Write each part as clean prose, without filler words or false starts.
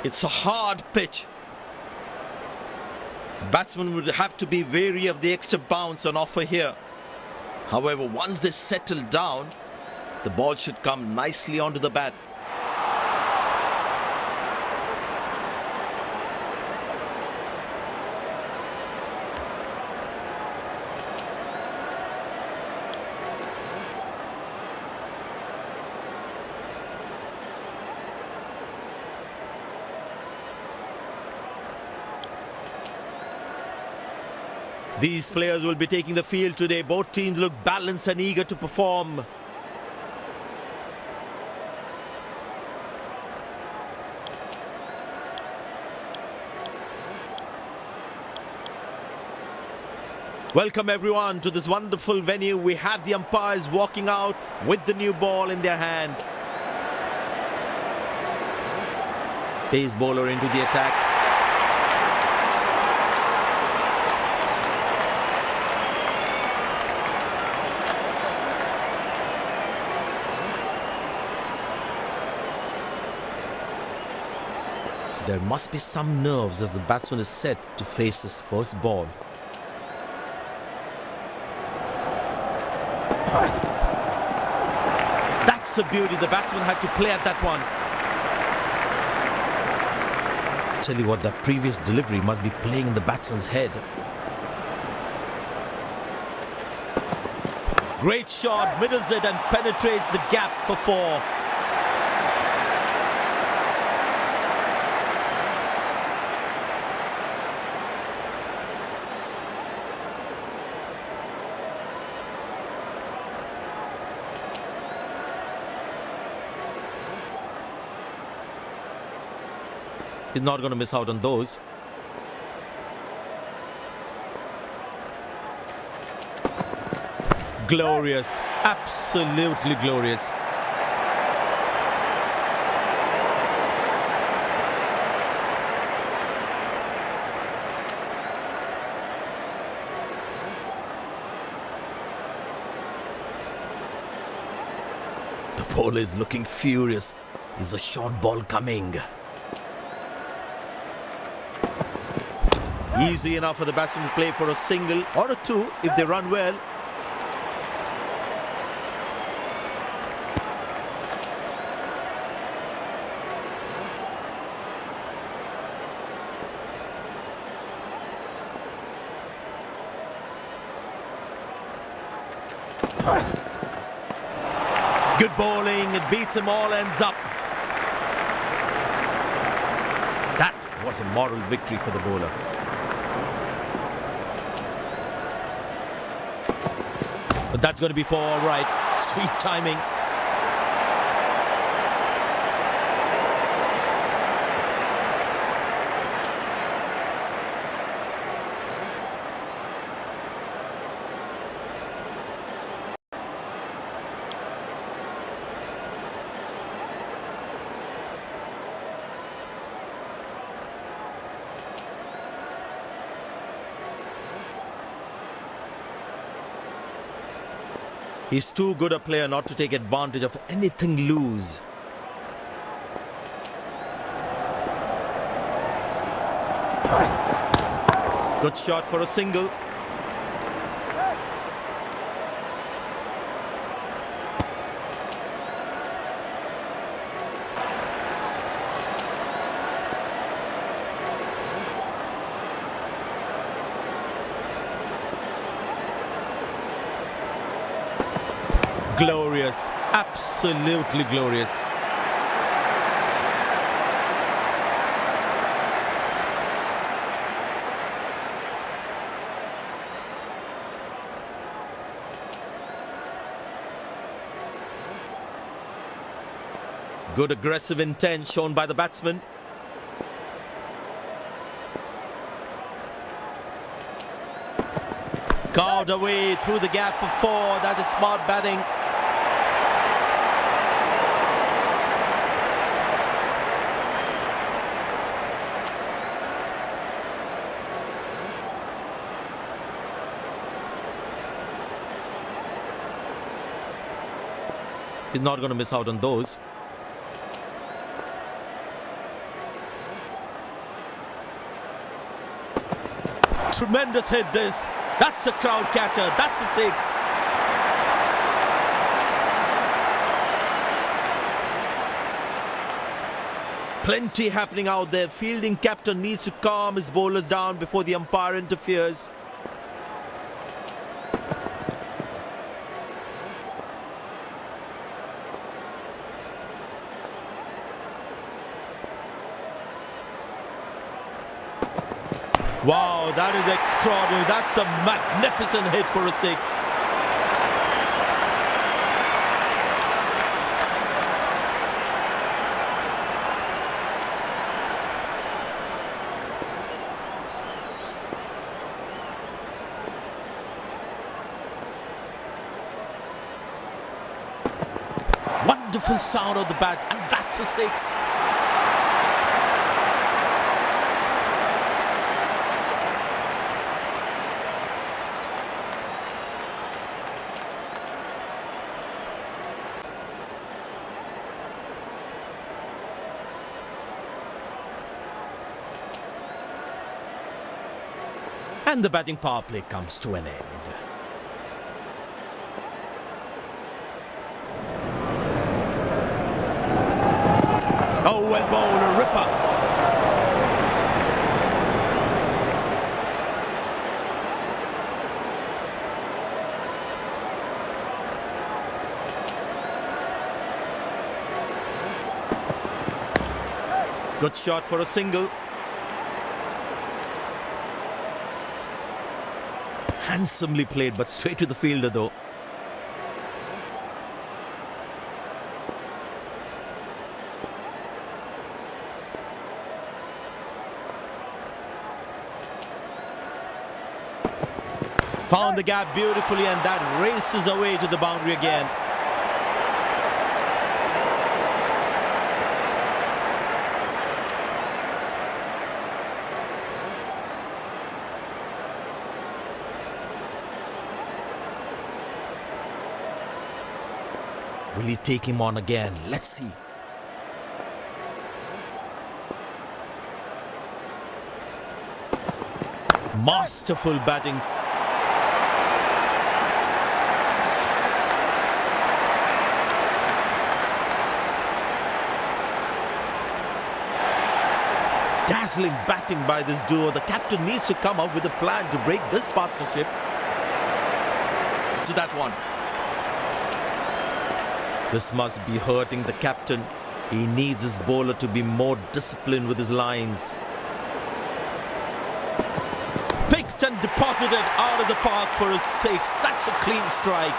It's a hard pitch. The batsman would have to be wary of the extra bounce on offer here. However, once they settle down, the ball should come nicely onto the bat. These players will be taking the field today. Both teams look balanced and eager to perform. Welcome everyone to this wonderful venue. We have the umpires walking out with the new ball in their hand. Pace bowler into the attack. There must be some nerves as the batsman is set to face his first ball. That's a beauty. The batsman had to play at that one. Tell you what, that previous delivery must be playing in the batsman's head. Great shot, middles it and penetrates the gap for four. He's not going to miss out on those. Glorious. Absolutely glorious. The bowler is looking furious. Is a short ball coming? Easy enough for the batsman to play for a single or a two if they run well. Good bowling, it beats him all ends up. That was a moral victory for the bowler. But that's going to be 4 all right. Sweet timing. He's too good a player not to take advantage of anything loose. Good shot for a single. Glorious, absolutely glorious. Good aggressive intent shown by the batsman. Carved away through the gap for 4. That is smart batting. He's not going to miss out on those. Tremendous hit this. That's a crowd catcher. That's a six. Plenty happening out there. Fielding captain needs to calm his bowlers down before the umpire interferes. Wow, that is extraordinary. That's a magnificent hit for a six. Wonderful sound of the bat, and that's a six. And the batting power play comes to an end. Oh, well bowled, a ripper. Good shot for a single. Handsomely played, but straight to the fielder though. Found the gap beautifully, and that races away to the boundary again. Will he take him on again? Let's see. Masterful batting. Dazzling batting by this duo. The captain needs to come up with a plan to break this partnership. To that one. This must be hurting the captain. He needs his bowler to be more disciplined with his lines. Picked and deposited out of the park for a six. That's a clean strike.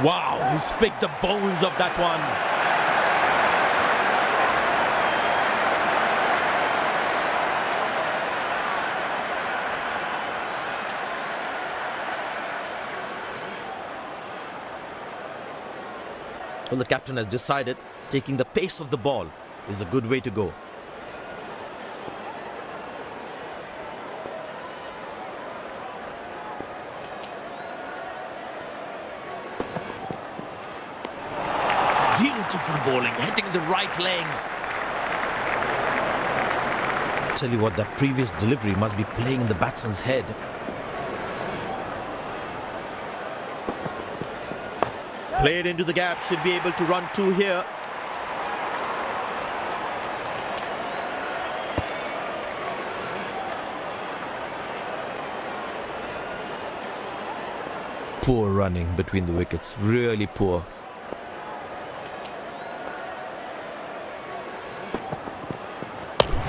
Wow, he's picked the bones of that one. Well, the captain has decided taking the pace of the ball is a good way to go. Beautiful bowling, hitting the right legs. Tell you what, that previous delivery must be playing in the batsman's head. Played into the gap, should be able to run two here. Poor running between the wickets, really poor.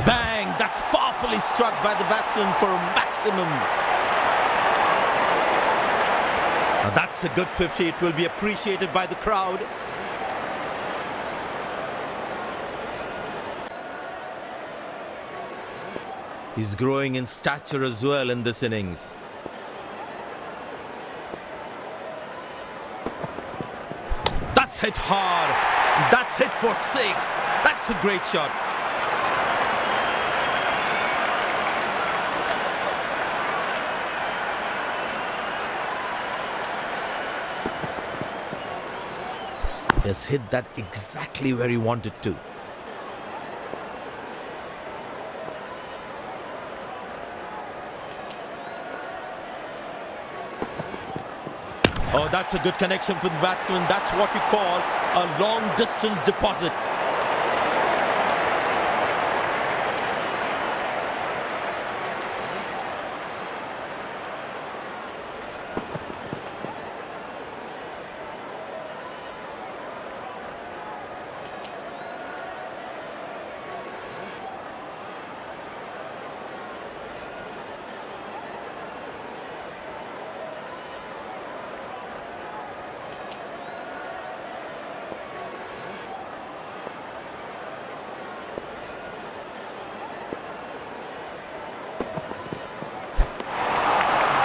Bang! That's powerfully struck by the batsman for a maximum. Now that's a good 50. It will be appreciated by the crowd. He's growing in stature as well in this innings. That's hit hard. That's That's hit for 6. That's a great shot. He has hit that exactly where he wanted to. Oh, that's a good connection for the batsman. That's what you call a long-distance deposit.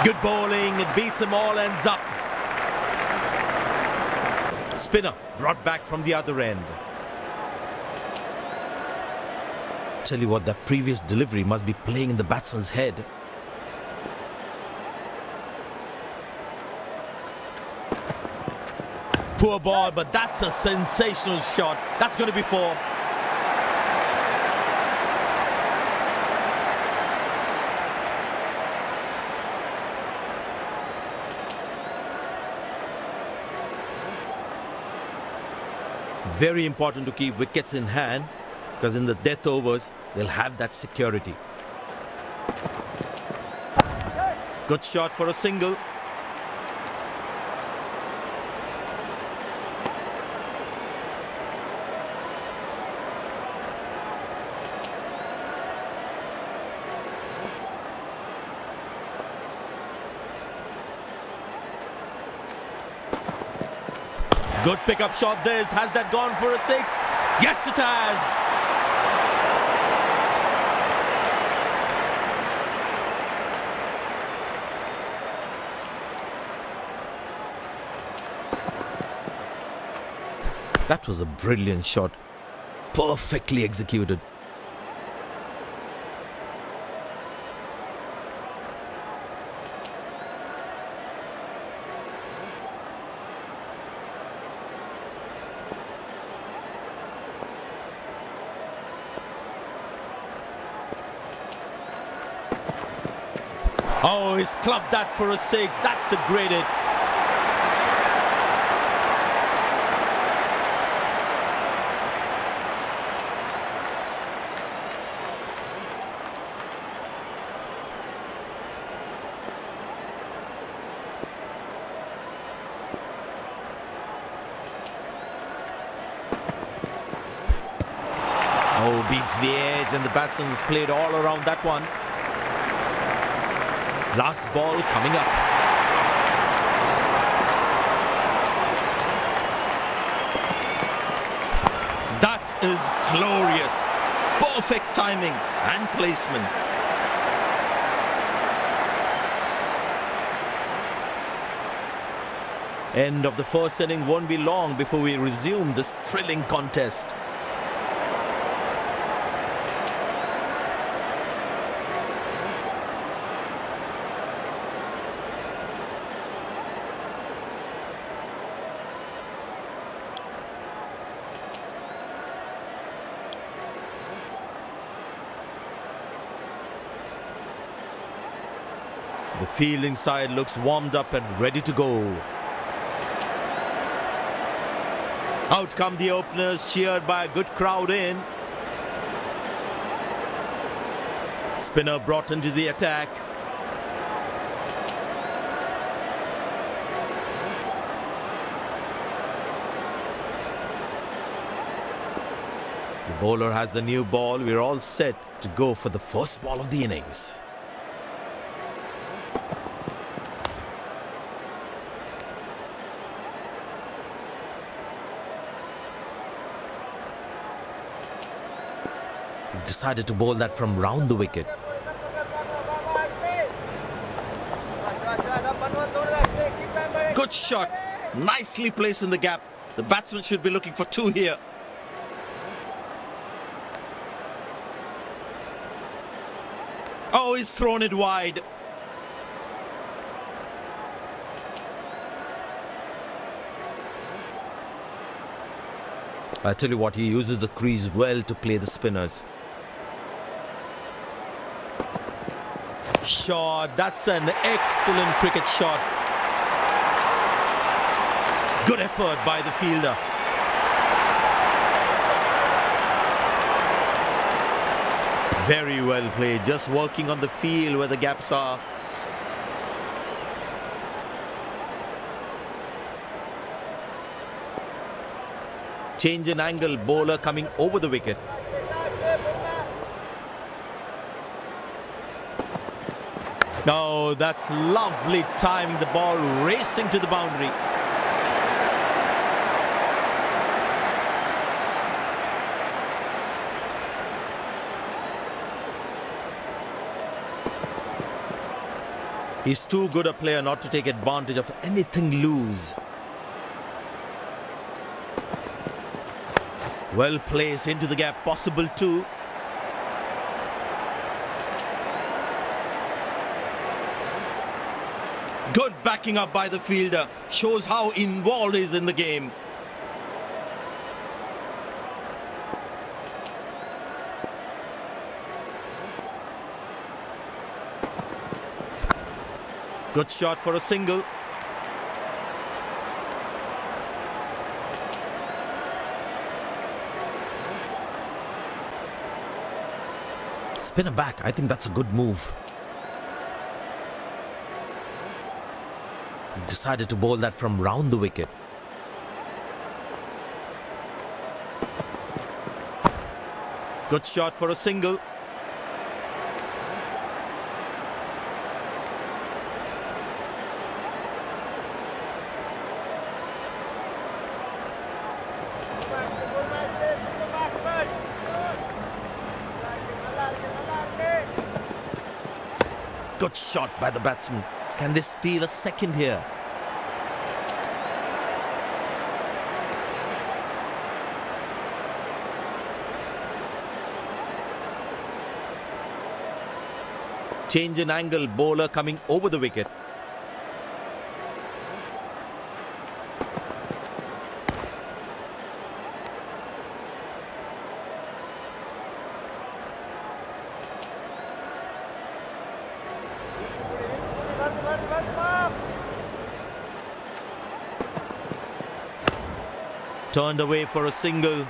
Good bowling, it beats them all, ends up. Spinner brought back from the other end. Tell you what, that previous delivery must be playing in the batsman's head. Poor ball, but that's a sensational shot. That's going to be 4. Very important to keep wickets in hand, because in the death overs, they'll have that security. Good shot for a single. Good pickup shot this. Has that gone for a 6? Yes, it has. That was a brilliant shot. Perfectly executed. Oh, he's clubbed that for a 6. That's a great hit. Oh, beats the edge, and the batsman has played all around that one. Last ball coming up. That is glorious. Perfect timing and placement. End of the first inning won't be long before we resume this thrilling contest. The fielding side looks warmed up and ready to go. Out come the openers, cheered by a good crowd in. Spinner brought into the attack. The bowler has the new ball. We're all set to go for the first ball of the innings. He decided to bowl that from round the wicket. Good shot. Nicely placed in the gap. The batsman should be looking for 2 here. Now he's thrown it wide. I tell you what, he uses the crease well to play the spinners. Shot, that's an excellent cricket shot. Good effort by the fielder. Very well played, just working on the field where the gaps are. Change in angle, bowler coming over the wicket. Oh, that's lovely timing, the ball racing to the boundary. He's too good a player not to take advantage of anything loose. Well placed into the gap, possible too. Good backing up by the fielder. Shows how involved he is in the game. Good shot for a single. Spinner back. I think that's a good move. He decided to bowl that from round the wicket. Good shot for a single. Good shot by the batsman. Can they steal a second here? Change in angle, bowler coming over the wicket. Turned away for a single.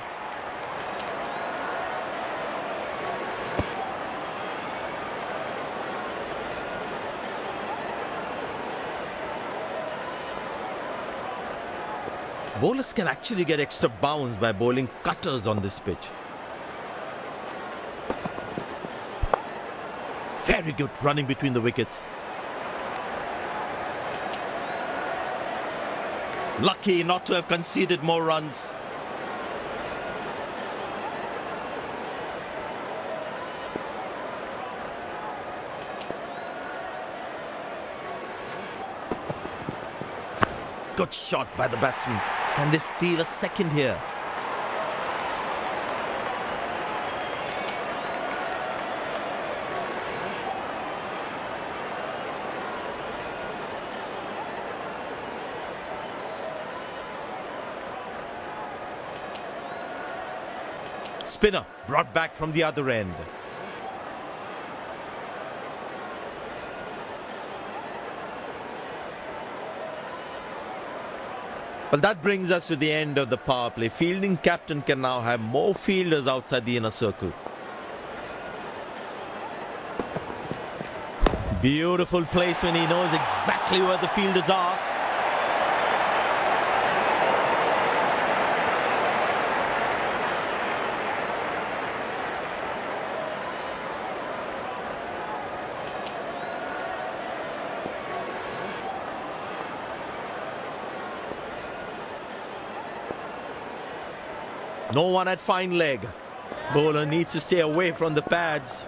Bowlers can actually get extra bounce by bowling cutters on this pitch. Very good running between the wickets. Lucky not to have conceded more runs. Good shot by the batsman. Can they steal a second here? Spinner brought back from the other end. Well, that brings us to the end of the power play. Fielding captain can now have more fielders outside the inner circle. Beautiful placement. He knows exactly where the fielders are. No one at fine leg. Bowler needs to stay away from the pads.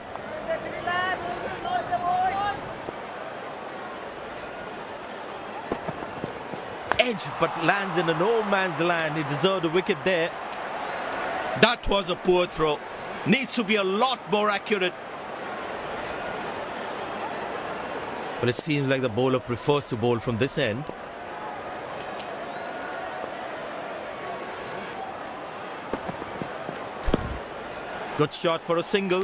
Edge, but lands in a no man's land. He deserved a wicket there. That was a poor throw. Needs to be a lot more accurate. But it seems like the bowler prefers to bowl from this end. Good shot for a single.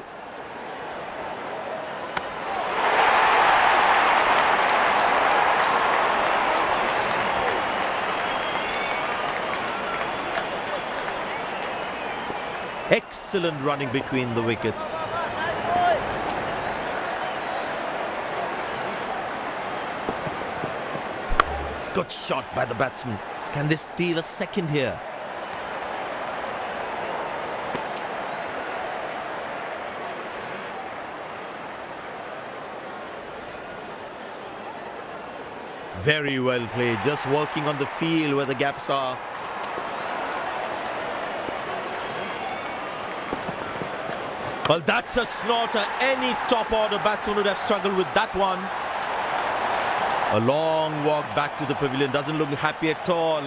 Excellent running between the wickets. Good shot by the batsman. Can they steal a second here? Very well played, just working on the field where the gaps are. Well, that's a snorter. Any top order batsman would have struggled with that one. A long walk back to the pavilion, doesn't look happy at all.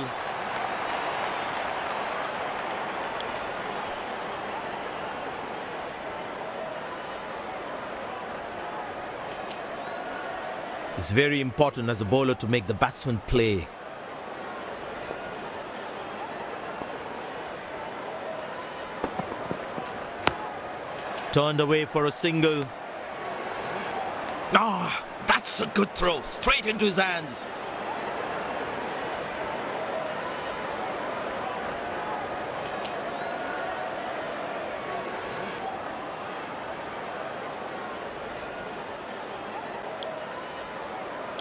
It's very important as a bowler to make the batsman play. Turned away for a single. Ah, that's a good throw. Straight into his hands.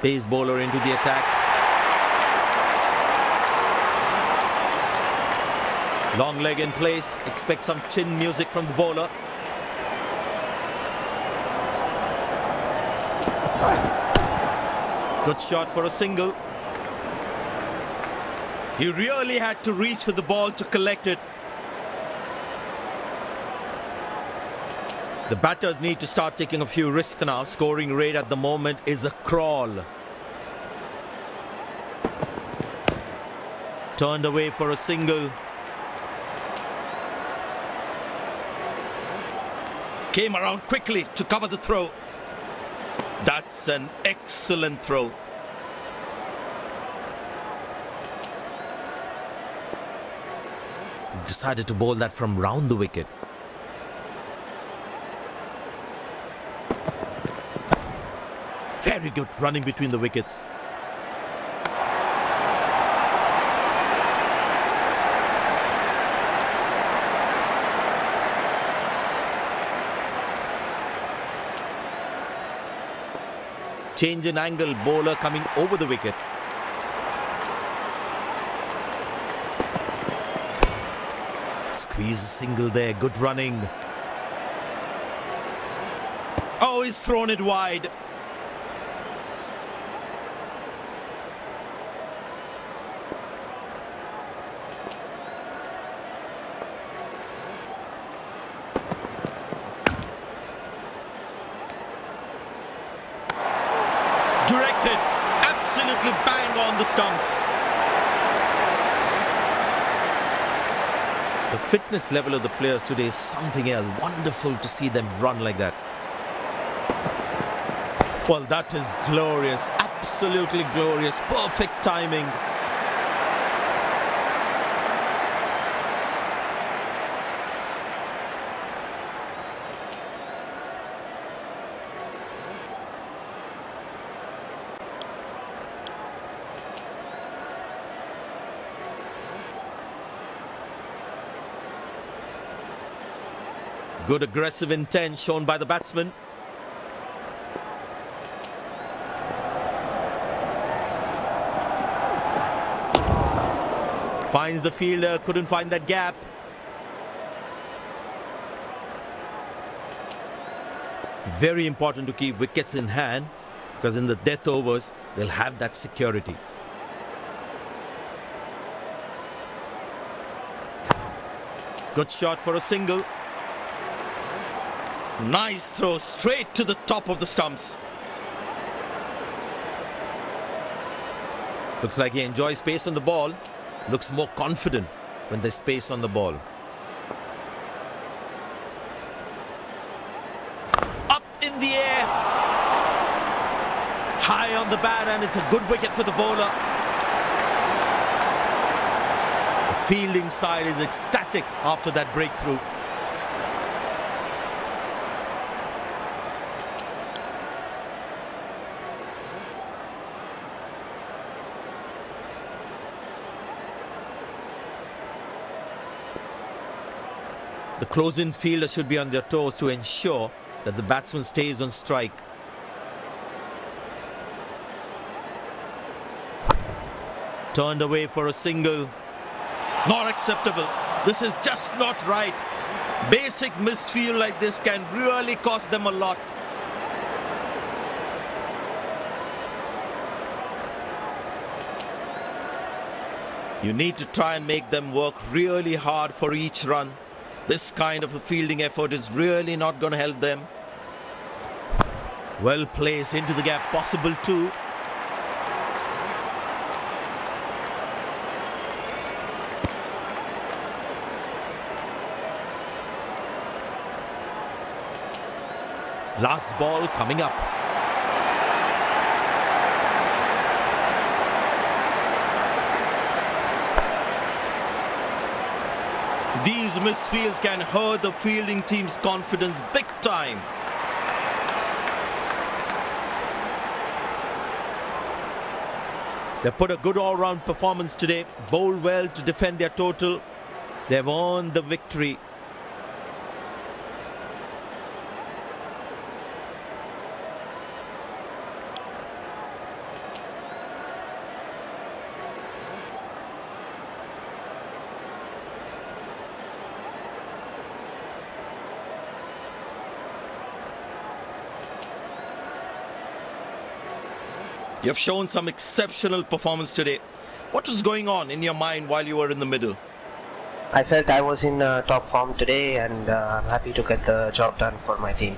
Pace bowler into the attack. Long leg in place. Expect some chin music from the bowler. Good shot for a single. He really had to reach for the ball to collect it. The batters need to start taking a few risks now. Scoring rate at the moment is a crawl. Turned away for a single. Came around quickly to cover the throw. That's an excellent throw. He decided to bowl that from round the wicket. Very good running between the wickets. Change in angle, bowler coming over the wicket. Squeeze a single there, good running. Oh, he's thrown it wide. Directed, absolutely bang on the stumps. The fitness level of the players today is something else. Wonderful to see them run like that. Well, that is glorious, absolutely glorious, perfect timing. Good aggressive intent shown by the batsman. Finds the fielder, couldn't find that gap. Very important to keep wickets in hand, because in the death overs, they'll have that security. Good shot for a single. Nice throw straight to the top of the stumps. Looks like he enjoys space on the ball. Looks more confident when there's space on the ball. Up in the air. High on the bat, and it's a good wicket for the bowler. The fielding side is ecstatic after that breakthrough. The close-in fielder should be on their toes to ensure that the batsman stays on strike. Turned away for a single. Not acceptable. This is just not right. Basic misfield like this can really cost them a lot. You need to try and make them work really hard for each run. This kind of a fielding effort is really not going to help them. Well placed into the gap, possible too. Last ball coming up. These misfields can hurt the fielding team's confidence big time. They put a good all-round performance today, bowled well to defend their total. They've earned the victory. You have shown some exceptional performance today. What was going on in your mind while you were in the middle? I felt I was in top form today, and I'm happy to get the job done for my team.